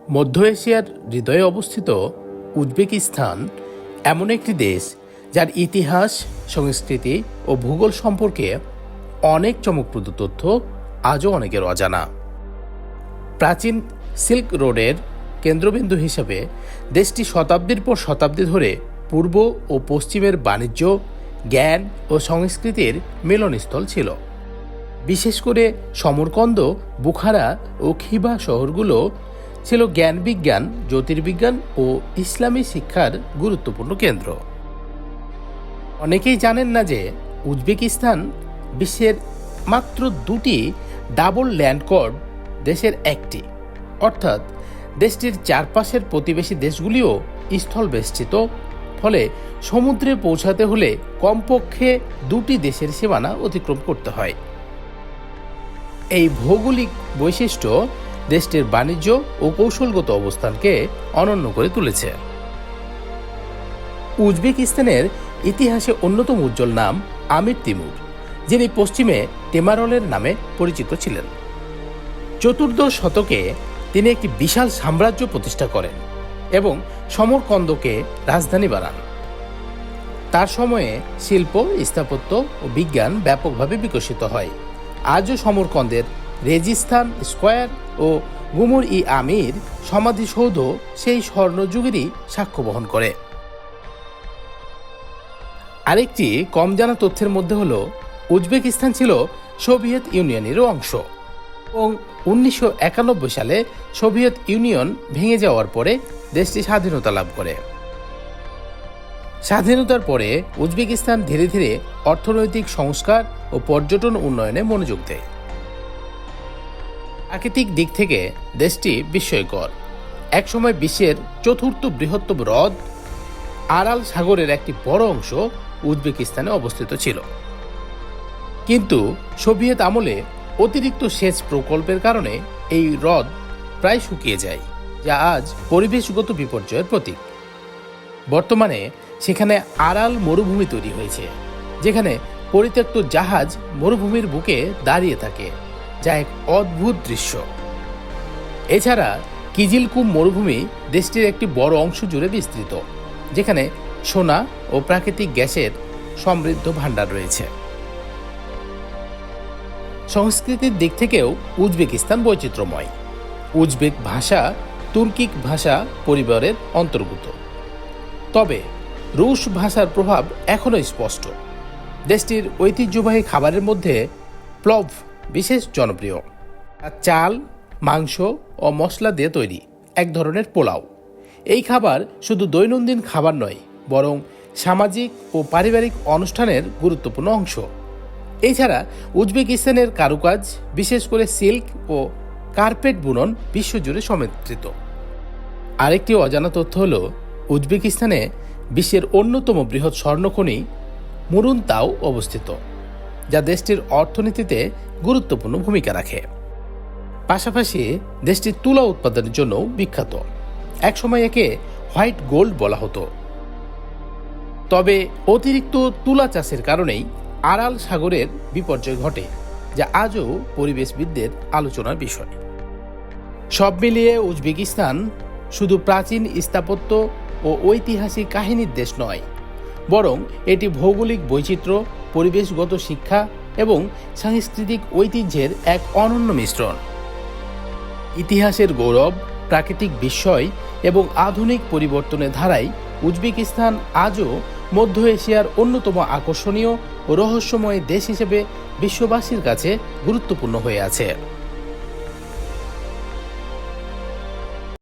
মধ্য এশিয়ার হৃদয়ে অবস্থিত উজবেকিস্তান এমন একটি দেশ যার ইতিহাস, সংস্কৃতি ও ভূগোল সম্পর্কে অনেক চমকপ্রদ তথ্য আজও অনেকের অজানা। প্রাচীন সিল্ক রোডের কেন্দ্রবিন্দু হিসেবে দেশটি শতাব্দীর পর শতাব্দী ধরে পূর্ব ও পশ্চিমের বাণিজ্য, জ্ঞান ও সংস্কৃতির মিলনস্থল ছিল। বিশেষ করে সমরকন্দ, বুখারা ও খিভা শহরগুলো ছিল জ্ঞান বিজ্ঞান, জ্যোতির্বিজ্ঞান ও ইসলামী শিক্ষার গুরুত্বপূর্ণ কেন্দ্র। অনেকেই জানেন না যে উজবেকিস্তান বিশ্বের মাত্র দুটি ডাবল ল্যান্ড কর্ড দেশের একটি, অর্থাৎ দেশটির চারপাশের প্রতিবেশী দেশগুলিও স্থলবেষ্টিত। ফলে সমুদ্রে পৌঁছাতে হলে কমপক্ষে দুটি দেশের সীমানা অতিক্রম করতে হয়। এই ভৌগোলিক বৈশিষ্ট্য দেশটির বাণিজ্য ও কৌশলগত অবস্থানকে অনন্য করে তুলেছে। উজবেকিস্তানের ইতিহাসে অন্যতম উজ্জ্বল নাম আমির তিমুর, যিনি পশ্চিমে টেমারলের নামে পরিচিত ছিলেন। চতুর্দশ শতকে তিনি একটি বিশাল সাম্রাজ্য প্রতিষ্ঠা করেন এবং সমরকন্দকে রাজধানী বানান। তার সময়ে শিল্প, স্থাপত্য ও বিজ্ঞান ব্যাপকভাবে বিকশিত হয়। আজও সমরকন্দের রেজিস্তান স্কোয়ার ও গুমর-ই-আমির সমাধিসৌধ সেই স্বর্ণযুগেরই সাক্ষ্য বহন করে। আরেকটি কম জানা তথ্যের মধ্যে হল উজবেকিস্তান ছিল সোভিয়েত ইউনিয়নেরও অংশ এবং 1991 সালে সোভিয়েত ইউনিয়ন ভেঙে যাওয়ার পরে দেশটি স্বাধীনতা লাভ করে। স্বাধীনতার পরে উজবেকিস্তান ধীরে ধীরে অর্থনৈতিক সংস্কার ও পর্যটন উন্নয়নে মনোযোগ দেয়। প্রাকৃতিক দিক থেকে দেশটি বিস্ময়কর। একসময় বিশ্বের চতুর্থ বৃহত্তম হ্রদ আরাল সাগরের একটি বড় অংশ উজবেকিস্তানে অবস্থিত ছিল, কিন্তু সোভিয়েত আমলে অতিরিক্ত সেচ প্রকল্পের কারণে এই হ্রদ প্রায় শুকিয়ে যায়, যা আজ পরিবেশগত বিপর্যয়ের প্রতীক। বর্তমানে সেখানে আরাল মরুভূমি তৈরি হয়েছে, যেখানে পরিত্যক্ত জাহাজ মরুভূমির বুকে দাঁড়িয়ে থাকে, যা এক অদ্ভুত দৃশ্য। এছাড়া কিজিলকুম মরুভূমি দেশটির একটি বড় অংশ জুড়ে বিস্তৃত, যেখানে সোনা ও প্রাকৃতিক গ্যাসের সমৃদ্ধ ভাণ্ডার রয়েছে। সংস্কৃতির দিক থেকেও উজবেকিস্তান বৈচিত্র্যময়। উজবেক ভাষা তুর্কিক ভাষা পরিবারের অন্তর্গত, তবে রুশ ভাষার প্রভাব এখনও স্পষ্ট। দেশটির ঐতিহ্যবাহী খাবারের মধ্যে প্লভ বিশেষ জনপ্রিয়। চাল, মাংস ও মশলা দিয়ে তৈরি এক ধরনের পোলাও। এই খাবার শুধু দৈনন্দিন খাবার নয়, বরং সামাজিক ও পারিবারিক অনুষ্ঠানের গুরুত্বপূর্ণ অংশ। এছাড়া উজবেকিস্তানের কারুকাজ, বিশেষ করে সিল্ক ও কার্পেট বুনন বিশ্বজুড়ে সমৃদ্ধ। আরেকটি অজানা তথ্য হল উজবেকিস্তানে বিশ্বের অন্যতম বৃহৎ স্বর্ণখনি মুরুনতাও অবস্থিত, যা দেশটির অর্থনীতিতে গুরুত্বপূর্ণ ভূমিকা রাখে। পাশাপাশি দেশটি তুলা উৎপাদনের জন্য বিখ্যাত। একসময় একে হোয়াইট গোল্ড বলা হতো। তবে অতিরিক্ত তুলা চাষের কারণেই আরাল সাগরের বিপর্যয় ঘটে, যা আজও পরিবেশবিদদের আলোচনার বিষয়। সব মিলিয়ে উজবেকিস্তান শুধু প্রাচীন স্থাপত্য ও ঐতিহাসিক কাহিনীর দেশ নয়, বরং এটি ভৌগোলিক বৈচিত্র্য, পরিবেশগত শিক্ষা এবং সাংস্কৃতিক ঐতিহ্যের এক অনন্য মিশ্রণ। ইতিহাসের গৌরব, প্রাকৃতিক বিস্ময় এবং আধুনিক পরিবর্তনের ধারায় উজবেকিস্তান আজও মধ্য এশিয়ার অন্যতম আকর্ষণীয় ও রহস্যময় দেশ হিসেবে বিশ্ববাসীর কাছে গুরুত্বপূর্ণ হয়ে আছে।